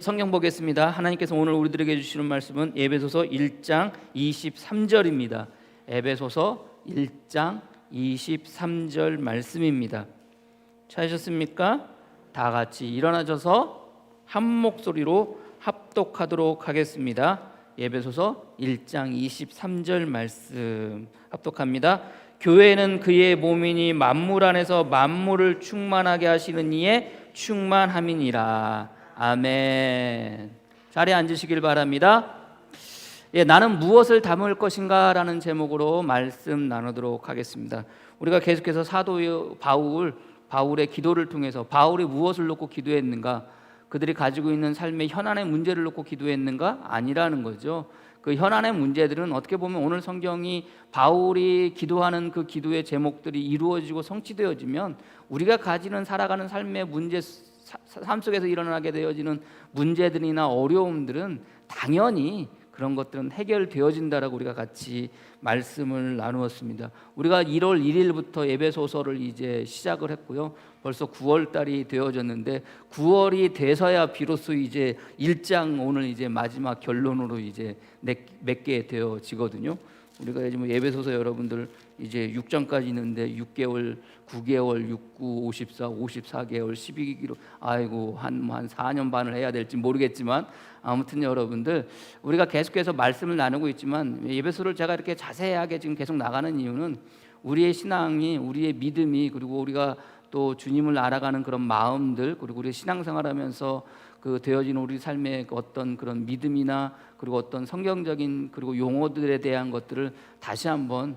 성경 보겠습니다. 하나님께서 오늘 우리들에게 주시는 말씀은 에베소서 1장 23절입니다. 에베소서 1장 23절 말씀입니다. 찾으셨습니까? 다 같이 일어나셔서 한 목소리로 합독하도록 하겠습니다. 에베소서 1장 23절 말씀 합독합니다. 교회는 그의 몸이니 만물 안에서 만물을 충만하게 하시는 이의 충만함이니라. 아멘. 자리에 앉으시길 바랍니다. 나는 무엇을 담을 것인가 라는 제목으로 말씀 나누도록 하겠습니다. 우리가 계속해서 사도 바울의 기도를 통해서 바울이 무엇을 놓고 기도했는가, 그들이 가지고 있는 삶의 현안의 문제를 놓고 기도했는가? 아니라는 거죠. 그 현안의 문제들은 어떻게 보면 오늘 성경이 바울이 기도하는 그 기도의 제목들이 이루어지고 성취되어지면 우리가 가지는 살아가는 삶의 문제, 삶 속에서 일어나게 되어지는 문제들이나 어려움들은 당연히 그런 것들은 해결되어진다라고 우리가 같이 말씀을 나누었습니다. 우리가 1월 1일부터 에베소서를 이제 시작을 했고요. 벌써 9월 달이 되어졌는데 9월이 돼서야 비로소 이제 1장 오늘 이제 마지막 결론으로 이제 맺게 되어지거든요. 우리가 이제 에베소서 여러분들 이제 6장까지 있는데 6개월, 9개월, 6, 9, 54, 54개월, 12기로 아이고 한 4년 반을 해야 될지 모르겠지만 아무튼 여러분들 우리가 계속해서 말씀을 나누고 있지만 에베소를 제가 이렇게 자세하게 지금 계속 나가는 이유는 우리의 신앙이, 우리의 믿음이, 그리고 우리가 또 주님을 알아가는 그런 마음들, 그리고 우리 신앙생활하면서 그 되어지는 우리 삶의 어떤 그런 믿음이나 그리고 어떤 성경적인 그리고 용어들에 대한 것들을 다시 한번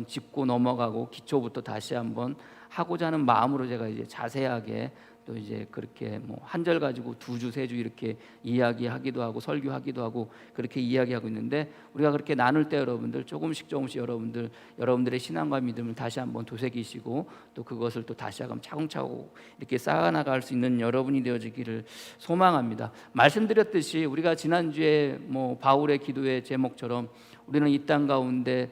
짚고 넘어가고 기초부터 다시 한번 하고자 하는 마음으로 제가 이제 자세하게 또 이제 그렇게 뭐 한 절 가지고 2주, 3주 이렇게 이야기하기도 하고 설교하기도 하고 그렇게 이야기하고 있는데, 우리가 그렇게 나눌 때 여러분들 조금씩 여러분들의 신앙과 믿음을 다시 한번 되새기시고 또 그것을 또 다시 한번 차곡차곡 이렇게 쌓아나갈 수 있는 여러분이 되어지기를 소망합니다. 말씀드렸듯이 우리가 지난주에 뭐 바울의 기도의 제목처럼 우리는 이 땅 가운데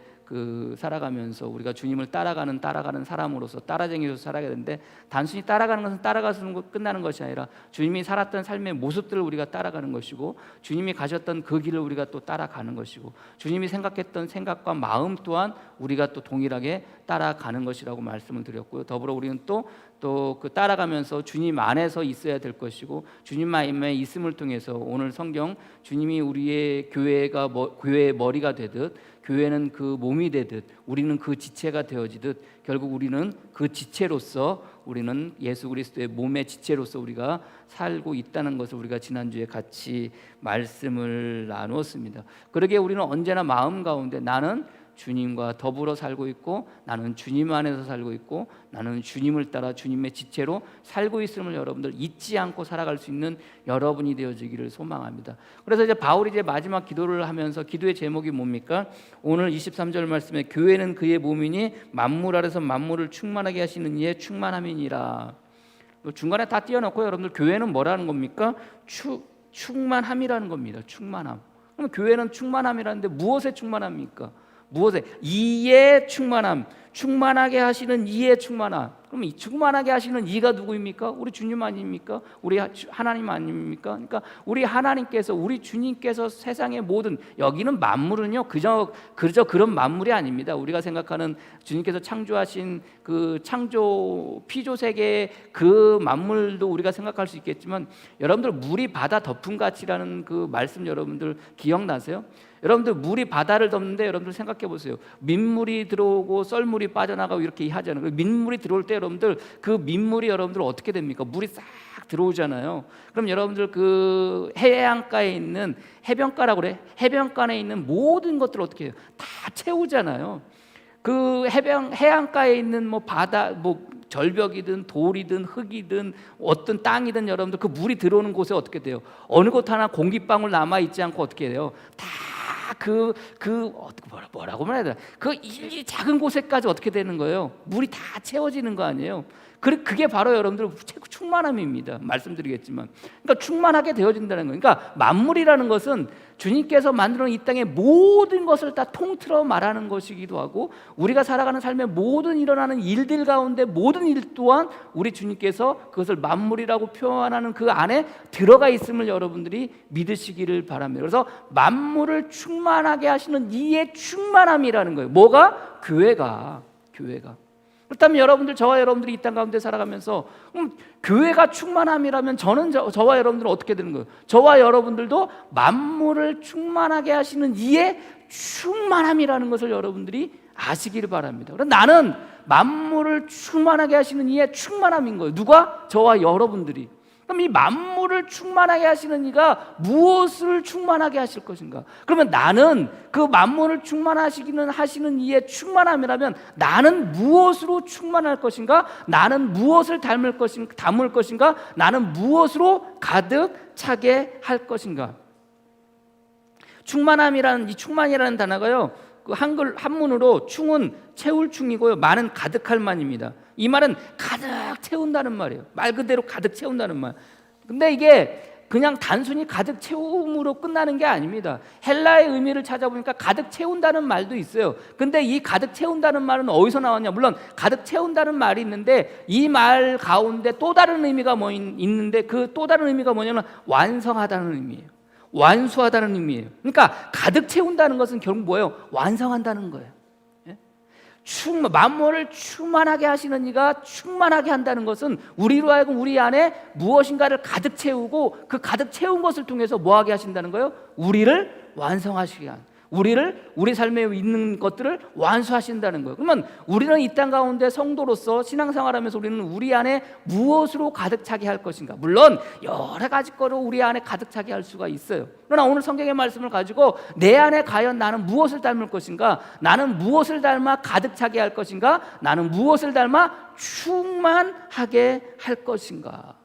살아가면서 우리가 주님을 따라가는 사람으로서 따라쟁이로서 살아야 되는데, 단순히 따라가는 것은 따라가서 끝나는 것이 아니라 주님이 살았던 삶의 모습들을 우리가 따라가는 것이고, 주님이 가셨던 그 길을 우리가 또 따라가는 것이고, 주님이 생각했던 생각과 마음 또한 우리가 또 동일하게 따라가는 것이라고 말씀을 드렸고요. 더불어 우리는 또 그 따라가면서 주님 안에서 있어야 될 것이고, 주님 안에 있음을 통해서 오늘 성경 주님이 우리의 교회의 머리가 되듯, 교회는 그 몸이 되듯, 우리는 그 지체가 되어지듯, 결국 우리는 그 지체로서, 우리는 예수 그리스도의 몸의 지체로서 우리가 살고 있다는 것을 우리가 지난주에 같이 말씀을 나누었습니다. 그러기에 우리는 언제나 마음 가운데 나는 주님과 더불어 살고 있고, 나는 주님 안에서 살고 있고, 나는 주님을 따라 주님의 지체로 살고 있음을 여러분들 잊지 않고 살아갈 수 있는 여러분이 되어지기를 소망합니다. 그래서 이제 바울이 이제 마지막 기도를 하면서 기도의 제목이 뭡니까? 오늘 23절 말씀에 교회는 그의 몸이니 만물 아래서 만물을 충만하게 하시는 이의 충만함이니라. 중간에 다 띄워놓고 여러분들 교회는 뭐라는 겁니까? 충만함이라는 겁니다. 충만함. 그럼 교회는 충만함이라는데 무엇의 충만함입니까? 무엇에? 이의 충만함, 충만하게 하시는 이의 충만함. 그럼 이 충만하게 하시는 이가 누구입니까? 우리 주님 아닙니까? 우리 하나님 아닙니까? 그러니까 우리 하나님께서, 우리 주님께서 세상의 모든, 여기는 만물은요 그저 그런 만물이 아닙니다. 우리가 생각하는 주님께서 창조하신 그 피조 세계의 그 만물도 우리가 생각할 수 있겠지만, 여러분들 물이 바다 덮은 같이라는 그 말씀 여러분들 기억나세요? 여러분들 물이 바다를 덮는데 여러분들 생각해 보세요. 민물이 들어오고 썰물이 빠져나가고 이렇게 하잖아요. 민물이 들어올 때 여러분들 그 민물이 여러분들 어떻게 됩니까? 물이 싹 들어오잖아요. 그럼 여러분들 그 해안가에 있는 해변가라고 그래. 해변가에 있는 모든 것들을 어떻게 해요? 다 채우잖아요. 그 해안가에 있는 뭐 바다, 뭐 절벽이든 돌이든 흙이든 어떤 땅이든 여러분들 그 물이 들어오는 곳에 어떻게 돼요? 어느 곳 하나 공기방울 남아 있지 않고 어떻게 돼요? 다 뭐라고 말해야 되나? 이 작은 곳에까지 어떻게 되는 거예요? 물이 다 채워지는 거 아니에요? 그게 바로 여러분들 충만함입니다. 말씀드리겠지만, 그러니까 충만하게 되어진다는 거예요. 그러니까 만물이라는 것은 주님께서 만들어 놓은 이 땅의 모든 것을 다 통틀어 말하는 것이기도 하고, 우리가 살아가는 삶의 모든 일어나는 일들 가운데 모든 일 또한 우리 주님께서 그것을 만물이라고 표현하는 그 안에 들어가 있음을 여러분들이 믿으시기를 바랍니다. 그래서 만물을 충만하게 하시는 이의 충만함이라는 거예요. 뭐가? 교회가. 그렇다면 여러분들, 저와 여러분들이 이 땅 가운데 살아가면서 교회가 충만함이라면 저와 여러분들은 어떻게 되는 거예요? 저와 여러분들도 만물을 충만하게 하시는 이의 충만함이라는 것을 여러분들이 아시기를 바랍니다. 그럼 나는 만물을 충만하게 하시는 이의 충만함인 거예요. 누가? 저와 여러분들이. 그럼 이 만물을 충만하게 하시는 이가 무엇을 충만하게 하실 것인가? 그러면 나는 그 만물을 하시는 이의 충만함이라면 나는 무엇으로 충만할 것인가? 나는 무엇을 담을 것인가? 나는 무엇으로 가득 차게 할 것인가? 충만이라는 단어가요, 그 한문으로 충은 채울 충이고요, 만은 가득할 만입니다. 이 말은 가득 채운다는 말이에요. 말 그대로 가득 채운다는 말. 근데 이게 그냥 단순히 가득 채움으로 끝나는 게 아닙니다. 헬라의 의미를 찾아보니까 가득 채운다는 말도 있어요. 근데 이 가득 채운다는 말은 어디서 나왔냐? 물론 가득 채운다는 말이 있는데 이 말 가운데 또 다른 의미가 있는데 그 또 다른 의미가 뭐냐면 완성하다는 의미예요. 완수하다는 의미예요. 그러니까 가득 채운다는 것은 결국 뭐예요? 완성한다는 거예요. 만물을 충만하게 하시는 이가 충만하게 한다는 것은 우리로 하여금 우리 안에 무엇인가를 가득 채우고 그 가득 채운 것을 통해서 뭐하게 하신다는 거예요? 우리를 완성하시게 한, 우리 삶에 있는 것들을 완수하신다는 거예요. 그러면 우리는 이 땅 가운데 성도로서 신앙생활하면서 우리는 우리 안에 무엇으로 가득 차게 할 것인가? 물론 여러 가지 거로 우리 안에 가득 차게 할 수가 있어요. 그러나 오늘 성경의 말씀을 가지고 내 안에 과연 나는 무엇을 닮을 것인가? 나는 무엇을 닮아 가득 차게 할 것인가? 나는 무엇을 닮아 충만하게 할 것인가?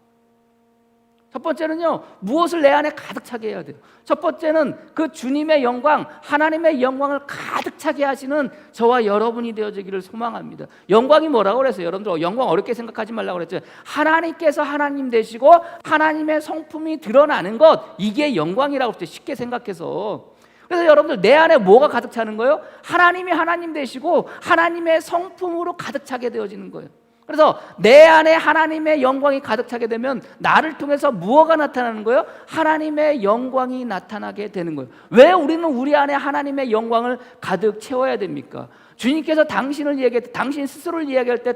첫 번째는요, 무엇을 내 안에 가득 차게 해야 돼요. 첫 번째는 그 주님의 영광, 하나님의 영광을 가득 차게 하시는 저와 여러분이 되어지기를 소망합니다. 영광이 뭐라고 그랬어요? 여러분들 영광 어렵게 생각하지 말라고 그랬죠. 하나님께서 하나님 되시고 하나님의 성품이 드러나는 것, 이게 영광이라고 했죠. 쉽게 생각해서. 그래서 여러분들 내 안에 뭐가 가득 차는 거예요? 하나님이 하나님 되시고 하나님의 성품으로 가득 차게 되어지는 거예요. 그래서 내 안에 하나님의 영광이 가득 차게 되면 나를 통해서 무엇가 나타나는 거예요? 하나님의 영광이 나타나게 되는 거예요. 왜 우리는 우리 안에 하나님의 영광을 가득 채워야 됩니까? 주님께서 당신 스스로를 이야기할 때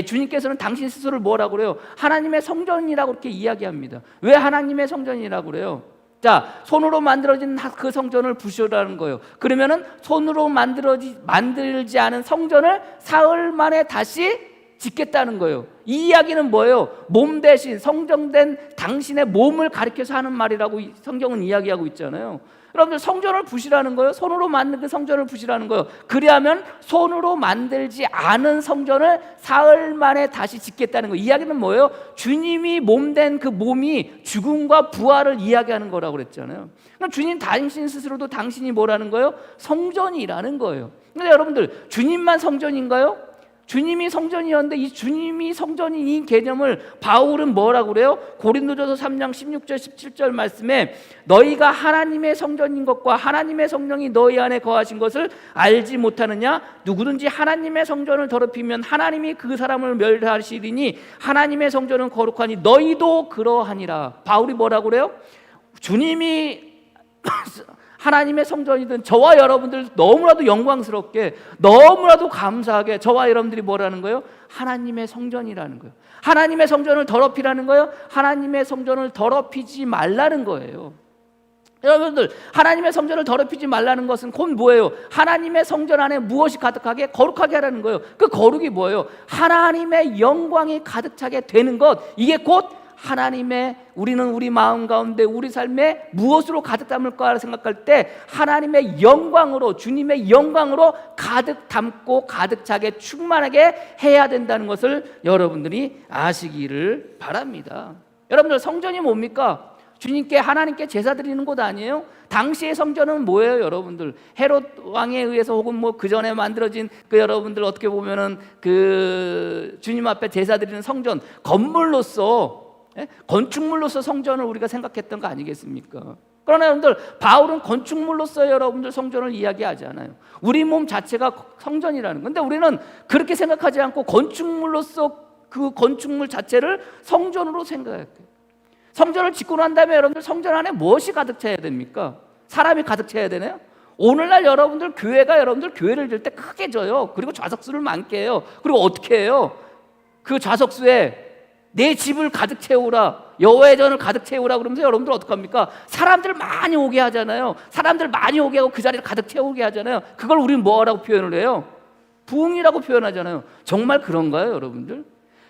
주님께서는 당신 스스로를 뭐라고 그래요? 하나님의 성전이라고 그렇게 이야기합니다. 왜 하나님의 성전이라고 그래요? 자, 손으로 만들어진 그 성전을 부수라는 거예요. 그러면은 손으로 만들지 않은 성전을 사흘 만에 다시 짓겠다는 거예요. 이 이야기는 뭐예요? 몸 대신 성전된 당신의 몸을 가리켜서 하는 말이라고 성경은 이야기하고 있잖아요. 여러분들 성전을 부시라는 거예요. 손으로 만든 그 성전을 부시라는 거예요. 그리하면 손으로 만들지 않은 성전을 사흘 만에 다시 짓겠다는 거예요. 이야기는 뭐예요? 주님이 몸된 그 몸이 죽음과 부활을 이야기하는 거라고 그랬잖아요. 그럼 주님 당신 스스로도 당신이 뭐라는 거예요? 성전이라는 거예요. 근데 여러분들 주님만 성전인가요? 주님이 성전이었는데 이 주님이 성전인 이 개념을 바울은 뭐라고 그래요? 고린도전서 3장 16절 17절 말씀에 너희가 하나님의 성전인 것과 하나님의 성령이 너희 안에 거하신 것을 알지 못하느냐? 누구든지 하나님의 성전을 더럽히면 하나님이 그 사람을 멸하시리니 하나님의 성전은 거룩하니 너희도 그러하니라. 바울이 뭐라고 그래요? 주님이 하나님의 성전이든 저와 여러분들 너무나도 영광스럽게 너무나도 감사하게 저와 여러분들이 뭐라는 거예요? 하나님의 성전이라는 거예요. 하나님의 성전을 더럽히라는 거예요. 하나님의 성전을 더럽히지 말라는 거예요. 여러분들 하나님의 성전을 더럽히지 말라는 것은 곧 뭐예요? 하나님의 성전 안에 무엇이 가득하게? 거룩하게 하라는 거예요. 그 거룩이 뭐예요? 하나님의 영광이 가득 차게 되는 것, 이게 곧 우리는 우리 마음 가운데 우리 삶에 무엇으로 가득 담을까 생각할 때 하나님의 영광으로, 주님의 영광으로 가득 담고 가득 차게 충만하게 해야 된다는 것을 여러분들이 아시기를 바랍니다. 여러분들 성전이 뭡니까? 주님께 하나님께 제사 드리는 곳 아니에요? 당시의 성전은 뭐예요, 여러분들? 헤롯 왕에 의해서 혹은 뭐 그 전에 만들어진 그 여러분들 어떻게 보면은 그 주님 앞에 제사 드리는 성전, 건물로서, 건축물로서 성전을 우리가 생각했던 거 아니겠습니까? 그러나 여러분들, 바울은 건축물로서 여러분들 성전을 이야기하지 않아요. 우리 몸 자체가 성전이라는 건데, 우리는 그렇게 생각하지 않고 건축물로서 그 건축물 자체를 성전으로 생각할게요. 성전을 짓고 난 다음에 여러분들 성전 안에 무엇이 가득 차야 됩니까? 사람이 가득 차야 되나요? 오늘날 여러분들 교회가 여러분들 교회를 질 때 크게 져요. 그리고 좌석수를 많게 해요. 그리고 어떻게 해요? 그 좌석수에 내 집을 가득 채우라, 여호와의 전을 가득 채우라 그러면서 여러분들 어떡합니까? 사람들 많이 오게 하잖아요. 사람들 많이 오게 하고 그 자리를 가득 채우게 하잖아요. 그걸 우리는 뭐라고 표현을 해요? 부흥이라고 표현하잖아요. 정말 그런가요, 여러분들?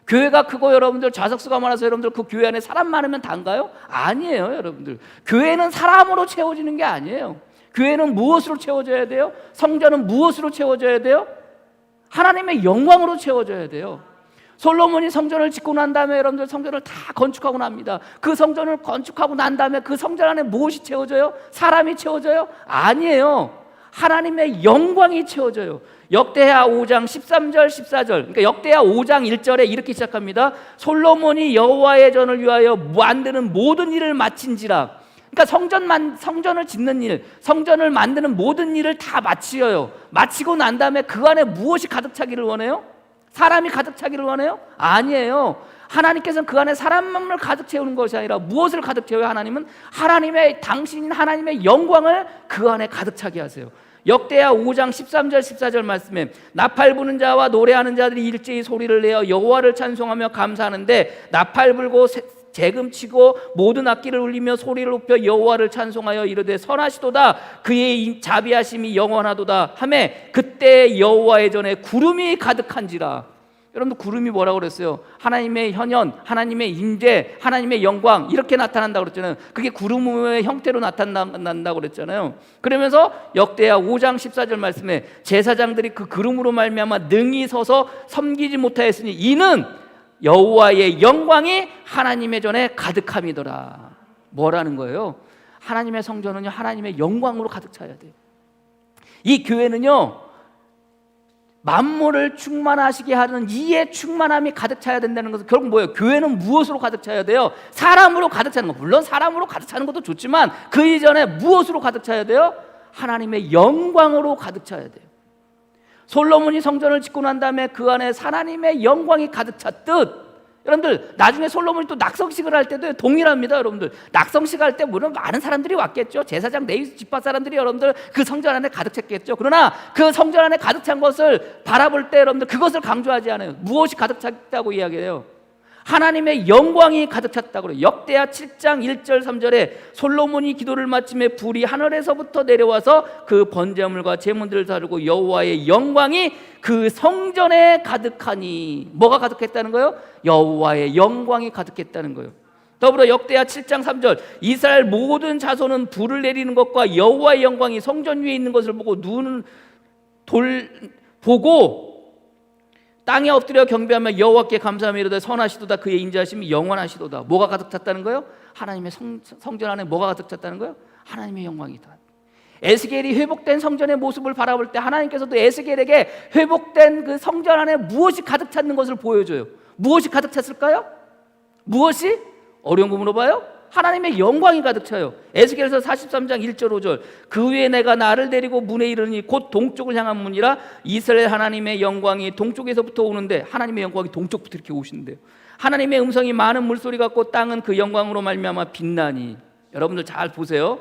교회가 크고 여러분들 좌석수가 많아서 여러분들 그 교회 안에 사람 많으면 다인가요? 아니에요, 여러분들. 교회는 사람으로 채워지는 게 아니에요. 교회는 무엇으로 채워져야 돼요? 성전은 무엇으로 채워져야 돼요? 하나님의 영광으로 채워져야 돼요. 솔로몬이 성전을 짓고 난 다음에 여러분들 성전을 다 건축하고 납니다. 그 성전을 건축하고 난 다음에 그 성전 안에 무엇이 채워져요? 사람이 채워져요? 아니에요. 하나님의 영광이 채워져요. 역대하 5장 13절 14절, 그러니까 역대하 5장 1절에 이렇게 시작합니다. 솔로몬이 여호와의 전을 위하여 만드는 모든 일을 마친지라. 그러니까 성전을 짓는 일, 성전을 만드는 모든 일을 다 마치어요. 마치고 난 다음에 그 안에 무엇이 가득 차기를 원해요? 사람이 가득 차기를 원해요? 아니에요. 하나님께서는 그 안에 사람을 가득 채우는 것이 아니라 무엇을 가득 채워요? 하나님은 당신인 하나님의 영광을 그 안에 가득 차게 하세요. 역대하 5장 13절 14절 말씀에 나팔 부는 자와 노래하는 자들이 일제히 소리를 내어 여호와를 찬송하며 감사하는데 나팔 불고 재금 치고 모든 악기를 울리며 소리를 높여 여호와를 찬송하여 이르되 선하시도다, 그의 자비하심이 영원하도다 하매 그때 여호와의 전에 구름이 가득한지라. 여러분들, 구름이 뭐라고 그랬어요? 하나님의 현현, 하나님의 임재, 하나님의 영광, 이렇게 나타난다고 그랬잖아요. 그게 구름의 형태로 나타난다고 그랬잖아요. 그러면서 역대하 5장 14절 말씀에 제사장들이 그 구름으로 말미암아 능히 서서 섬기지 못하였으니 이는 여호와의 영광이 하나님의 전에 가득함이더라. 뭐라는 거예요? 하나님의 성전은요, 하나님의 영광으로 가득 차야 돼요. 이 교회는요, 만물을 충만하시게 하는 이의 충만함이 가득 차야 된다는 것은 결국 뭐예요? 교회는 무엇으로 가득 차야 돼요? 사람으로 가득 차는 거. 물론 사람으로 가득 차는 것도 좋지만 그 이전에 무엇으로 가득 차야 돼요? 하나님의 영광으로 가득 차야 돼요. 솔로몬이 성전을 짓고 난 다음에 그 안에 하나님의 영광이 가득 찼듯, 여러분들 나중에 솔로몬이 또 낙성식을 할 때도 동일합니다. 여러분들 낙성식 할 때 물론 많은 사람들이 왔겠죠. 제사장 레위 지파 사람들이 여러분들 그 성전 안에 가득 찼겠죠. 그러나 그 성전 안에 가득 찬 것을 바라볼 때 여러분들 그것을 강조하지 않아요. 무엇이 가득 찼다고 이야기해요? 하나님의 영광이 가득 찼다고 그래요. 역대하 7장 1절 3절에 솔로몬이 기도를 마침에 불이 하늘에서부터 내려와서 그 번제물과 제물들을 다루고 여호와의 영광이 그 성전에 가득하니. 뭐가 가득했다는 거예요? 여호와의 영광이 가득했다는 거예요. 더불어 역대하 7장 3절 이스라엘 모든 자손은 불을 내리는 것과 여호와의 영광이 성전 위에 있는 것을 보고 눈을 보고 땅에 엎드려 경배하며 여호와께 감사하며 이르되 선하시도다, 그의 인자하심이 영원하시도다. 뭐가 가득 찼다는 거예요? 하나님의 성전 안에 뭐가 가득 찼다는 거예요? 하나님의 영광이다. 에스겔이 회복된 성전의 모습을 바라볼 때 하나님께서도 에스겔에게 회복된 그 성전 안에 무엇이 가득 찼는 것을 보여줘요. 무엇이 가득 찼을까요? 무엇이? 어려운 거 물어봐요? 하나님의 영광이 가득 차요. 에스겔서 43장 1절 5절 그 후에 내가 나를 데리고 문에 이르니 곧 동쪽을 향한 문이라. 이스라엘 하나님의 영광이 동쪽에서부터 오는데, 하나님의 영광이 동쪽부터 이렇게 오시는데요. 하나님의 음성이 많은 물소리 같고 땅은 그 영광으로 말미암아 빛나니. 여러분들 잘 보세요.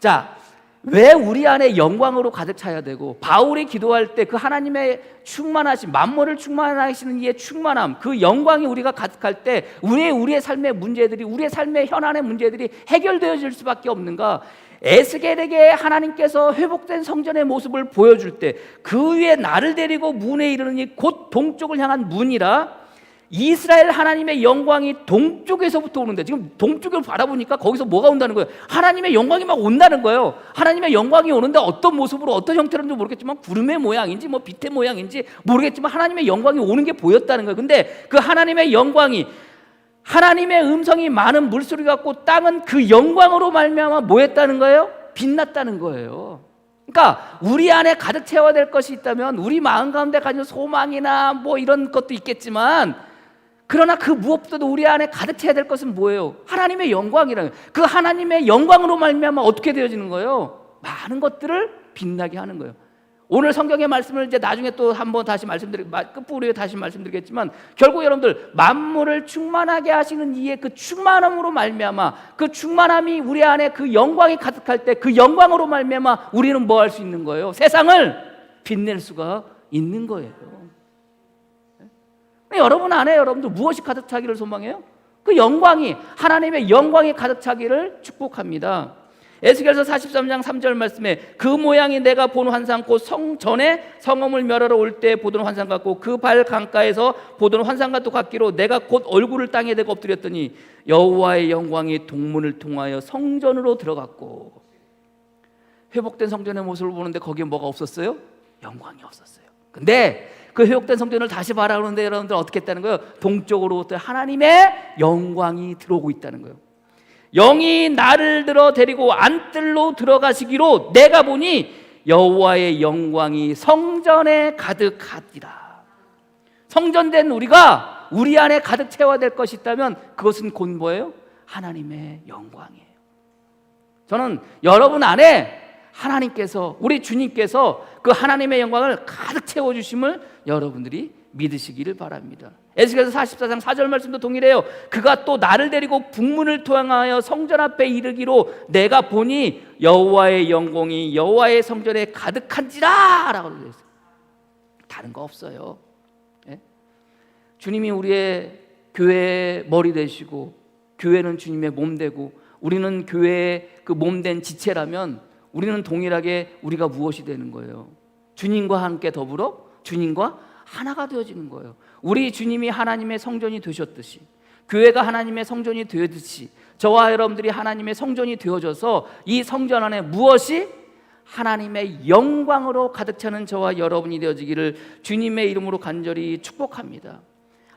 자, 왜 우리 안에 영광으로 가득 차야 되고, 바울이 기도할 때 그 하나님의 충만하신, 만물을 충만하시는 이의 충만함, 그 영광이 우리가 가득할 때 우리의 삶의 문제들이, 우리의 삶의 현안의 문제들이 해결되어질 수밖에 없는가? 에스겔에게 하나님께서 회복된 성전의 모습을 보여줄 때 그 위에 나를 데리고 문에 이르니 곧 동쪽을 향한 문이라. 이스라엘 하나님의 영광이 동쪽에서부터 오는데, 지금 동쪽을 바라보니까 거기서 뭐가 온다는 거예요? 하나님의 영광이 막 온다는 거예요. 하나님의 영광이 오는데 어떤 모습으로, 어떤 형태로인지 모르겠지만 구름의 모양인지 뭐 빛의 모양인지 모르겠지만 하나님의 영광이 오는 게 보였다는 거예요. 근데 그 하나님의 영광이 하나님의 음성이 많은 물소리 같고 땅은 그 영광으로 말미암아 뭐 했다는 거예요? 빛났다는 거예요. 그러니까 우리 안에 가득 채워야 될 것이 있다면 우리 마음 가운데 가진 소망이나 뭐 이런 것도 있겠지만, 그러나 그 무엇보다도 우리 안에 가득 채워야 될 것은 뭐예요? 하나님의 영광이라는, 그 하나님의 영광으로 말미암아 어떻게 되어지는 거예요? 많은 것들을 빛나게 하는 거예요. 오늘 성경의 말씀을 이제 나중에 또 한번 다시 끝부분에 다시 말씀드리겠지만, 결국 여러분들 만물을 충만하게 하시는 이의 그 충만함으로 말미암아, 그 충만함이 우리 안에 그 영광이 가득할 때 그 영광으로 말미암아 우리는 뭐 할 수 있는 거예요? 세상을 빛낼 수가 있는 거예요. 여러분 안에 여러분들 무엇이 가득 차기를 소망해요? 그 영광이, 하나님의 영광이 가득 차기를 축복합니다. 에스겔서 43장 3절 말씀에 그 모양이 내가 본 환상 곧 성전에 성읍을 멸하러 올 때 보던 환상 같고 그 발 강가에서 보던 환상과 같기로 내가 곧 얼굴을 땅에 대고 엎드렸더니 여호와의 영광이 동문을 통하여 성전으로 들어갔고, 회복된 성전의 모습을 보는데 거기에 뭐가 없었어요? 영광이 없었어요. 근데 그 회복된 성전을 다시 바라보는데 여러분들 어떻게 했다는 거예요? 동쪽으로부터 하나님의 영광이 들어오고 있다는 거예요. 영이 나를 들어 데리고 안뜰로 들어가시기로 내가 보니 여호와의 영광이 성전에 가득하니라. 성전된 우리가 우리 안에 가득 채워야 될 것이 있다면 그것은 곧 뭐예요? 하나님의 영광이에요. 저는 여러분 안에 하나님께서, 우리 주님께서 그 하나님의 영광을 가득 채워주심을 여러분들이 믿으시기를 바랍니다. 에스겔서 44장 4절 말씀도 동일해요. 그가 또 나를 데리고 북문을 통하여 성전 앞에 이르기로 내가 보니 여호와의 영광이 여호와의 성전에 가득한지라 라고 되어 있어요. 다른 거 없어요. 예? 주님이 우리의 교회의 머리 되시고 교회는 주님의 몸 되고 우리는 교회의 그 몸된 지체라면 우리는 동일하게 우리가 무엇이 되는 거예요? 주님과 함께 더불어 주님과 하나가 되어지는 거예요. 우리 주님이 하나님의 성전이 되셨듯이, 교회가 하나님의 성전이 되었듯이 저와 여러분들이 하나님의 성전이 되어져서 이 성전 안에 무엇이? 하나님의 영광으로 가득 차는 저와 여러분이 되어지기를 주님의 이름으로 간절히 축복합니다.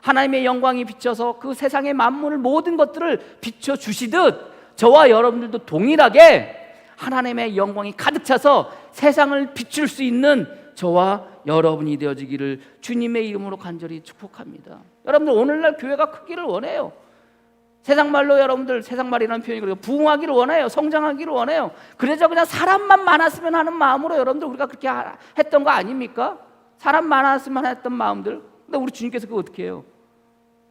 하나님의 영광이 비쳐서 그 세상의 만물을 모든 것들을 비춰주시듯 저와 여러분들도 동일하게 하나님의 영광이 가득 차서 세상을 비출 수 있는 저와 여러분이 되어지기를 주님의 이름으로 간절히 축복합니다. 여러분들 오늘날 교회가 크기를 원해요. 세상 말로 여러분들, 세상 말이라는 표현이 그래요. 부흥하기를 원해요. 성장하기를 원해요. 그래서 그냥 사람만 많았으면 하는 마음으로 여러분들 우리가 그렇게 했던 거 아닙니까? 사람 많았으면 했던 마음들. 근데 우리 주님께서 그거 어떻게 해요?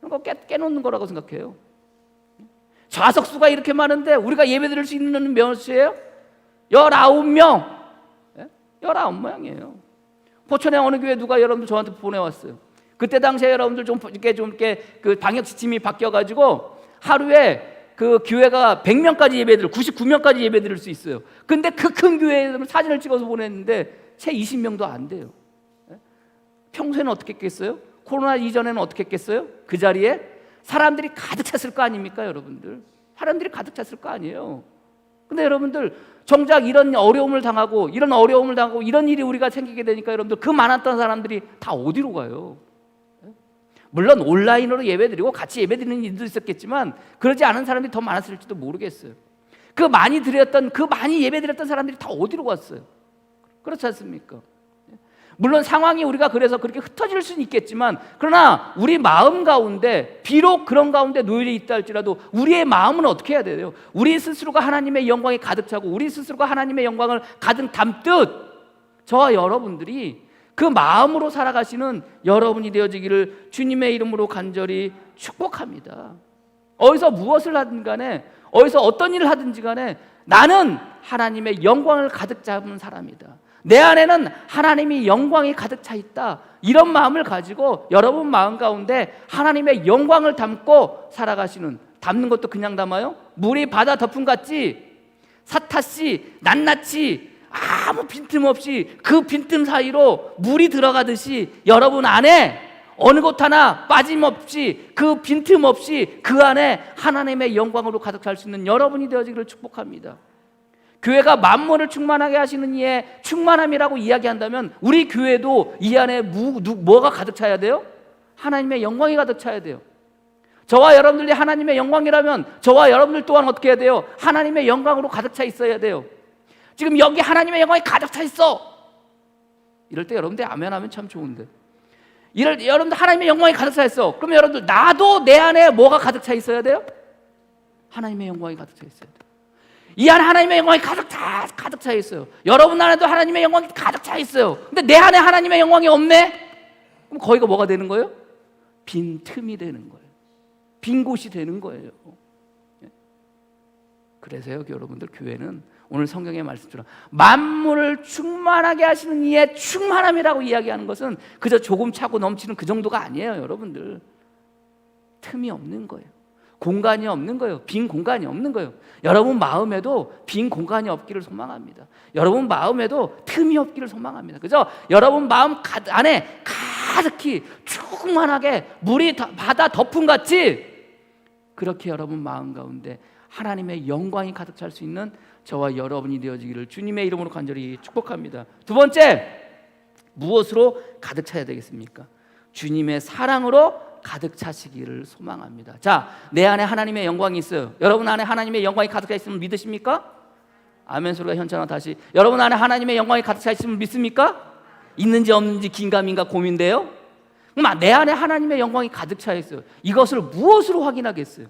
그거 깨놓는 거라고 생각해요. 좌석수가 이렇게 많은데 우리가 예배드릴 수 있는 몇 수예요? 19명. 19명이에요. 포천에 어느 교회 누가 여러분들 저한테 보내왔어요. 그때 당시에 여러분들 좀 이렇게 그 방역 지침이 바뀌어가지고 하루에 그 교회가 100명까지 예배드릴, 99명까지 예배드릴 수 있어요. 근데 그 큰 교회에 사진을 찍어서 보냈는데 채 20명도 안 돼요. 평소에는 어떻게 했겠어요? 코로나 이전에는 어떻게 했겠어요? 그 자리에 사람들이 가득 찼을 거 아닙니까, 여러분들? 사람들이 가득 찼을 거 아니에요. 근데 여러분들 정작 이런 어려움을 당하고 이런 일이 우리가 생기게 되니까 여러분들 그 많았던 사람들이 다 어디로 가요? 물론 온라인으로 예배드리고 같이 예배드리는 일도 있었겠지만 그러지 않은 사람들이 더 많았을지도 모르겠어요. 그 많이 예배드렸던 사람들이 다 어디로 갔어요? 그렇지 않습니까? 물론 상황이 우리가 그래서 그렇게 흩어질 수는 있겠지만, 그러나 우리 마음 가운데 비록 그런 가운데 놓여 있다 할지라도 우리의 마음은 어떻게 해야 돼요? 우리 스스로가 하나님의 영광이 가득 차고 우리 스스로가 하나님의 영광을 가득 담듯 저와 여러분들이 그 마음으로 살아가시는 여러분이 되어지기를 주님의 이름으로 간절히 축복합니다. 어디서 무엇을 하든 간에, 어디서 어떤 일을 하든지 간에 나는 하나님의 영광을 가득 잡은 사람이다. 내 안에는 하나님의 영광이 가득 차 있다. 이런 마음을 가지고 여러분 마음 가운데 하나님의 영광을 담고 살아가시는, 담는 것도 그냥 담아요? 물이 바다 덮음 같지 사타시 낱낱이 아무 빈틈없이 그 빈틈 사이로 물이 들어가듯이 여러분 안에 어느 곳 하나 빠짐없이 그 빈틈없이 그 안에 하나님의 영광으로 가득 찰 수 있는 여러분이 되어지기를 축복합니다. 교회가 만물을 충만하게 하시는 이의 충만함이라고 이야기한다면 우리 교회도 이 안에 뭐가 가득 차야 돼요? 하나님의 영광이 가득 차야 돼요. 저와 여러분들이 하나님의 영광이라면 저와 여러분들 또한 어떻게 해야 돼요? 하나님의 영광으로 가득 차 있어야 돼요. 지금 여기 하나님의 영광이 가득 차 있어. 이럴 때 여러분들 아멘 하면 참 좋은데, 여러분들 하나님의 영광이 가득 차 있어. 그러면 여러분들 나도 내 안에 뭐가 가득 차 있어야 돼요? 하나님의 영광이 가득 차 있어야 돼요. 이 안에 하나님의 영광이 가득 차 있어요. 여러분 안에도 하나님의 영광이 가득 차 있어요. 근데 내 안에 하나님의 영광이 없네? 그럼 거기가 뭐가 되는 거예요? 빈 틈이 되는 거예요. 빈 곳이 되는 거예요. 그래서 여기 여러분들 교회는 오늘 성경의 말씀처럼 만물을 충만하게 하시는 이의 충만함이라고 이야기하는 것은 그저 조금 차고 넘치는 그 정도가 아니에요. 여러분들 틈이 없는 거예요. 공간이 없는 거예요. 빈 공간이 없는 거예요. 여러분 마음에도 빈 공간이 없기를 소망합니다. 여러분 마음에도 틈이 없기를 소망합니다. 그죠? 여러분 마음 안에 가득히 충만하게 물이 바다 덮음 같이 그렇게 여러분 마음 가운데 하나님의 영광이 가득 찰 수 있는 저와 여러분이 되어지기를 주님의 이름으로 간절히 축복합니다. 두 번째, 무엇으로 가득 차야 되겠습니까? 주님의 사랑으로 가득 차시기를 소망합니다. 자, 내 안에 하나님의 영광이 있어요. 여러분 안에 하나님의 영광이 가득 차 있으면 믿으십니까? 아멘 소리가 현찬아 다시. 여러분 안에 하나님의 영광이 가득 차 있으면 믿습니까? 있는지 없는지 긴가민가 고민돼요? 그럼 내 안에 하나님의 영광이 가득 차 있어요. 이것을 무엇으로 확인하겠어요?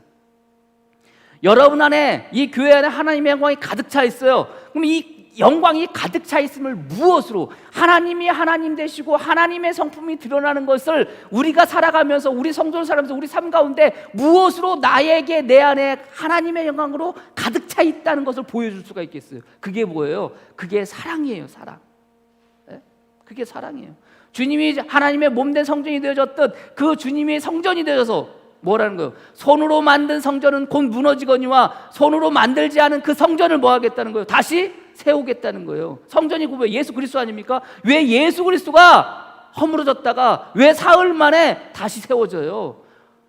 여러분 안에, 이 교회 안에 하나님의 영광이 가득 차 있어요. 그럼 이 영광이 가득 차 있음을 무엇으로? 하나님이 하나님 되시고 하나님의 성품이 드러나는 것을 우리가 살아가면서, 우리 성도를 살아가면서 우리 삶 가운데 무엇으로 나에게 내 안에 하나님의 영광으로 가득 차 있다는 것을 보여줄 수가 있겠어요? 그게 뭐예요? 그게 사랑이에요. 사랑. 네? 그게 사랑이에요. 주님이 하나님의 몸된 성전이 되어졌듯 그 주님이 성전이 되어서 뭐라는 거예요? 손으로 만든 성전은 곧 무너지거니와 손으로 만들지 않은 그 성전을 뭐 하겠다는 거예요? 다시 세우겠다는 거예요. 성전이 왜 예수 그리스도 아닙니까? 왜 예수 그리스도가 허물어졌다가 왜 사흘 만에 다시 세워져요?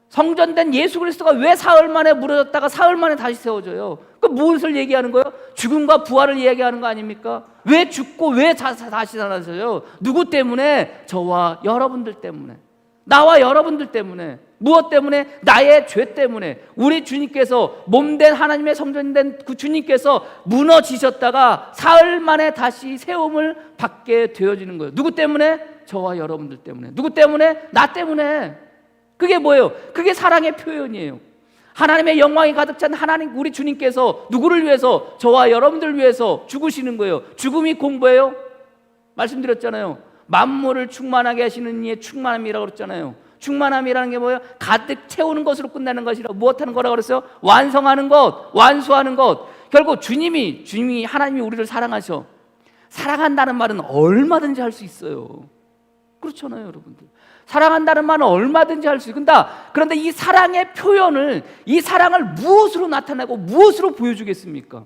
성전된 예수 그리스도가 왜 사흘 만에 무너졌다가 사흘 만에 다시 세워져요? 그 무엇을 얘기하는 거예요? 죽음과 부활을 얘기하는 거 아닙니까? 왜 죽고 왜 다시 살아서요? 누구 때문에? 저와 여러분들 때문에, 나와 여러분들 때문에. 무엇 때문에? 나의 죄 때문에. 우리 주님께서 몸된 하나님의 성전된 그 주님께서 무너지셨다가 사흘 만에 다시 세움을 받게 되어지는 거예요. 누구 때문에? 저와 여러분들 때문에. 누구 때문에? 나 때문에. 그게 뭐예요? 그게 사랑의 표현이에요. 하나님의 영광이 가득 찬 하나님, 우리 주님께서 누구를 위해서? 저와 여러분들을 위해서 죽으시는 거예요. 죽음이 공부예요? 말씀드렸잖아요. 만물을 충만하게 하시는 이의 충만함이라고 그랬잖아요. 충만함이라는 게 뭐예요? 가득 채우는 것으로 끝나는 것이라. 무엇하는 거라고 그랬어요? 완성하는 것, 완수하는 것. 결국 주님이 하나님이 우리를 사랑하셔. 사랑한다는 말은 얼마든지 할 수 있어요. 그렇잖아요, 여러분들. 사랑한다는 말은 얼마든지 할 수 있다. 그런데 이 사랑의 표현을, 이 사랑을 무엇으로 나타내고 무엇으로 보여주겠습니까?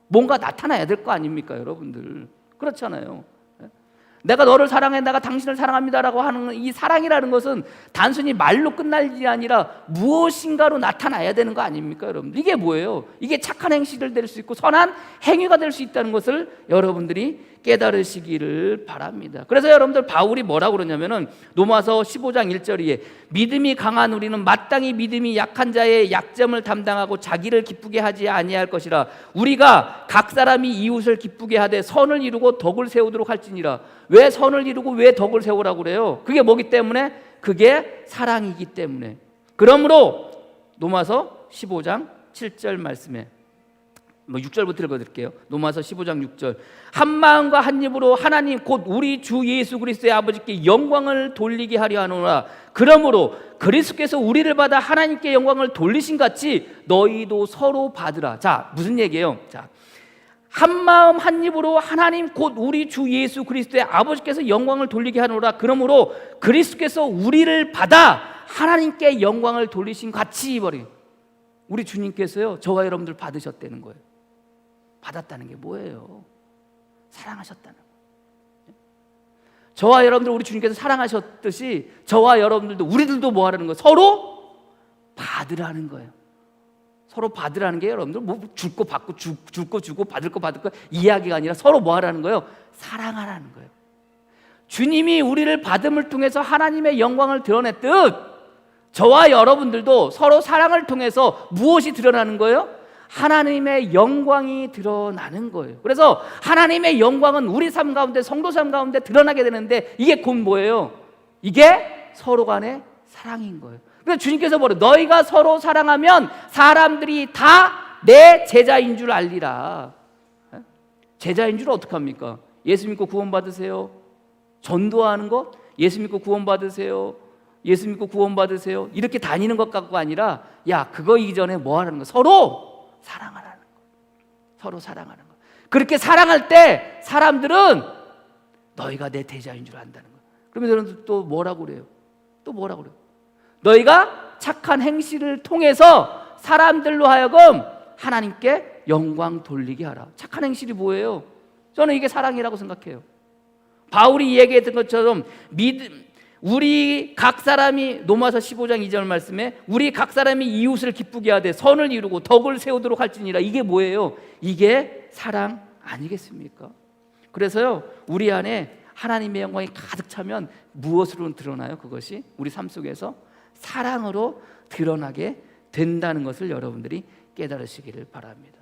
뭔가 나타나야 될 거 아닙니까, 여러분들? 그렇잖아요. 내가 너를 사랑해, 내가 당신을 사랑합니다라고 하는 이 사랑이라는 것은 단순히 말로 끝날 일이 아니라 무엇인가로 나타나야 되는 거 아닙니까, 여러분? 이게 뭐예요? 이게 착한 행실을 될 수 있고 선한 행위가 될 수 있다는 것을 여러분들이 깨달으시기를 바랍니다. 그래서 여러분들 바울이 뭐라고 그러냐면은 로마서 15장 1절에 믿음이 강한 우리는 마땅히 믿음이 약한 자의 약점을 담당하고 자기를 기쁘게 하지 아니할 것이라. 우리가 각 사람이 이웃을 기쁘게 하되 선을 이루고 덕을 세우도록 할지니라. 왜 선을 이루고 왜 덕을 세우라고 그래요? 그게 뭐기 때문에? 그게 사랑이기 때문에. 그러므로 로마서 15장 7절 말씀에 6절부터 읽어드릴게요. 로마서 15장 6절. 한 마음과 한 입으로 하나님 곧 우리 주 예수 그리스도의 아버지께 영광을 돌리게 하려 하노라. 그러므로 그리스도께서 우리를 받아 하나님께 영광을 돌리신 같이 너희도 서로 받으라. 자, 무슨 얘기예요? 자, 한 마음 한 입으로 하나님 곧 우리 주 예수 그리스도의 아버지께서 영광을 돌리게 하노라. 그러므로 그리스도께서 우리를 받아 하나님께 영광을 돌리신 같이 버린, 우리 주님께서요 저와 여러분들 받으셨다는 거예요. 받았다는 게 뭐예요? 사랑하셨다는 거예요. 저와 여러분들, 우리 주님께서 사랑하셨듯이 저와 여러분들도, 우리들도 뭐 하라는 거예요? 서로 받으라는 거예요. 서로 받으라는 게 여러분들 뭐 줄 거 받고 줄 거 주고 받을 거 받을 거 이야기가 아니라 서로 뭐 하라는 거예요? 사랑하라는 거예요. 주님이 우리를 받음을 통해서 하나님의 영광을 드러냈듯 저와 여러분들도 서로 사랑을 통해서 무엇이 드러나는 거예요? 하나님의 영광이 드러나는 거예요. 그래서 하나님의 영광은 우리 삶 가운데, 성도 삶 가운데 드러나게 되는데, 이게 곧 뭐예요? 이게 서로 간의 사랑인 거예요. 그래서 주님께서 뭐래요? 너희가 서로 사랑하면 사람들이 다 내 제자인 줄 알리라. 제자인 줄 어떻게 합니까? 예수 믿고 구원받으세요. 전도하는 것? 예수 믿고 구원받으세요. 예수 믿고 구원받으세요. 이렇게 다니는 것 갖고 아니라, 야, 그거 이전에 뭐 하라는 거? 서로 사랑하라는 거. 서로 사랑하는 거. 그렇게 사랑할 때 사람들은 너희가 내 제자인 줄 안다는 거. 그러면 여러분들 또 뭐라고 그래요? 또 뭐라고 그래요? 너희가 착한 행실을 통해서 사람들로 하여금 하나님께 영광 돌리게 하라. 착한 행실이 뭐예요? 저는 이게 사랑이라고 생각해요. 바울이 얘기했던 것처럼 우리 각 사람이, 로마서 15장 2절 말씀에 우리 각 사람이 이웃을 기쁘게 하되 선을 이루고 덕을 세우도록 할지니라. 이게 뭐예요? 이게 사랑 아니겠습니까? 그래서요, 우리 안에 하나님의 영광이 가득 차면 무엇으로 드러나요? 그것이 우리 삶 속에서 사랑으로 드러나게 된다는 것을 여러분들이 깨달으시기를 바랍니다.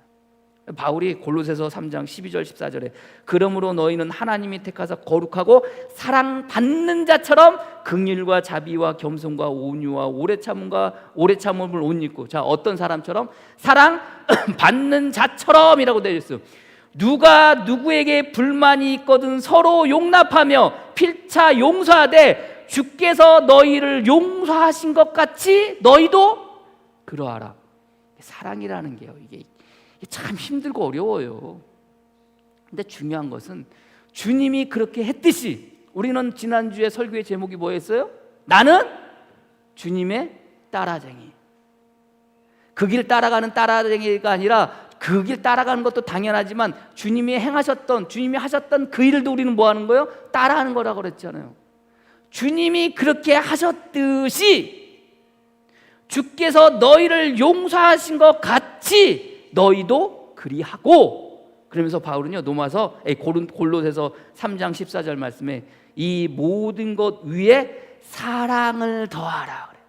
바울이 골로새서 3장 12절 14절에 그러므로 너희는 하나님이 택하사 거룩하고 사랑받는 자처럼 긍휼과 자비와 겸손과 온유와 오래 참음을 옷 입고, 자, 어떤 사람처럼? 사랑받는 자처럼이라고 되어 있어요. 누가 누구에게 불만이 있거든 서로 용납하며 필차 용서하되 주께서 너희를 용서하신 것 같이 너희도 그러하라. 사랑이라는 게요, 이게 참 힘들고 어려워요. 근데 중요한 것은 주님이 그렇게 했듯이, 우리는 지난주에 설교의 제목이 뭐였어요? 나는 주님의 따라쟁이. 그 길 따라가는 따라쟁이가 아니라, 그 길 따라가는 것도 당연하지만 주님이 하셨던 그 일도 우리는 뭐 하는 거예요? 따라하는 거라고 그랬잖아요. 주님이 그렇게 하셨듯이 주께서 너희를 용서하신 것 같이 너희도 그리하고, 그러면서 바울은요, 골로새서 3장 14절 말씀에 이 모든 것 위에 사랑을 더하라 그래요.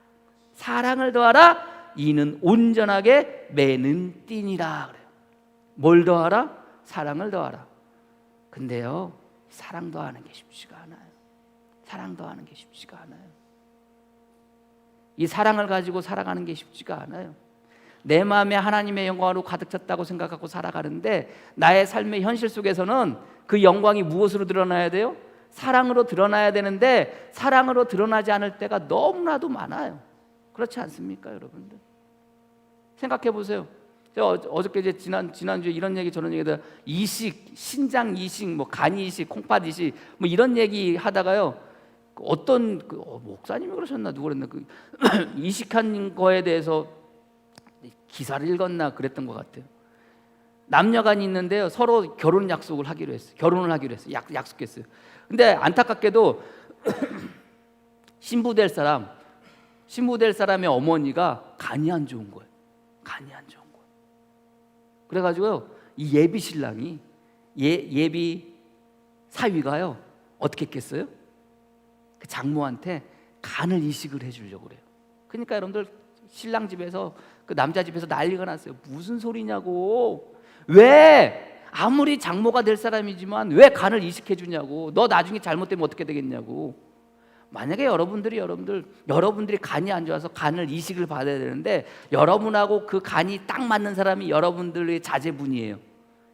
사랑을 더하라. 이는 온전하게 매는 띠니라 그래요. 뭘 더하라? 사랑을 더하라. 근데요, 사랑 더하는 게 쉽지가 않아요. 사랑 더하는 게 쉽지가 않아요. 이 사랑을 가지고 살아가는 게 쉽지가 않아요. 내 마음에 하나님의 영광으로 가득 찼다고 생각하고 살아가는데, 나의 삶의 현실 속에서는 그 영광이 무엇으로 드러나야 돼요? 사랑으로 드러나야 되는데, 사랑으로 드러나지 않을 때가 너무나도 많아요. 그렇지 않습니까, 여러분들? 생각해 보세요. 제가 어저께 이제 지난주에 이런 얘기 저런 얘기다, 이식, 신장 이식, 뭐 간 이식, 콩팥 이식, 뭐 이런 얘기 하다가요, 어떤 목사님이 그러셨나, 누구 그랬나, 그 이식한 거에 대해서 기사를 읽었나 그랬던 것 같아요. 남녀간이 있는데요, 서로 결혼 약속을 하기로 했어요. 결혼을 하기로 했어요. 약속했어요. 근데 안타깝게도 신부 될 사람의 어머니가 간이 안 좋은 거예요. 간이 안 좋은 거예요. 그래가지고요, 이 예비 신랑이 예비 사위가요, 어떻게 했겠어요? 그 장모한테 간을 이식을 해주려고 그래요. 그러니까 여러분들, 신랑 집에서, 그 남자 집에서 난리가 났어요. 무슨 소리냐고. 왜 아무리 장모가 될 사람이지만 왜 간을 이식해 주냐고. 너 나중에 잘못되면 어떻게 되겠냐고. 만약에 여러분들이 간이 안 좋아서 간을 이식을 받아야 되는데, 여러분하고 그 간이 딱 맞는 사람이 여러분들의 자제분이에요.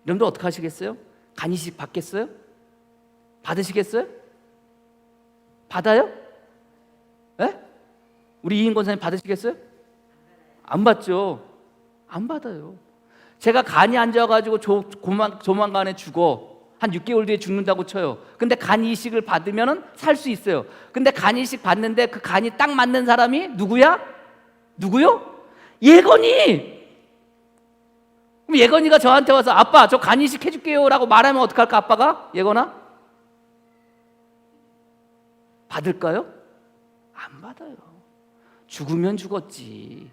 여러분들 어떻게 하시겠어요? 간 이식 받겠어요? 받으시겠어요? 받아요? 예? 우리 이인 권사님 받으시겠어요? 안 받죠. 안 받아요. 제가 간이 안 좋아가지고 조만간에 죽어, 한 6개월 뒤에 죽는다고 쳐요. 근데 간 이식을 받으면 살 수 있어요. 근데 간 이식 받는데 그 간이 딱 맞는 사람이 누구야? 누구요? 예건이. 그럼 예건이가 저한테 와서 아빠 저 간 이식 해줄게요 라고 말하면 어떡할까? 아빠가? 예건아? 받을까요? 안 받아요. 죽으면 죽었지.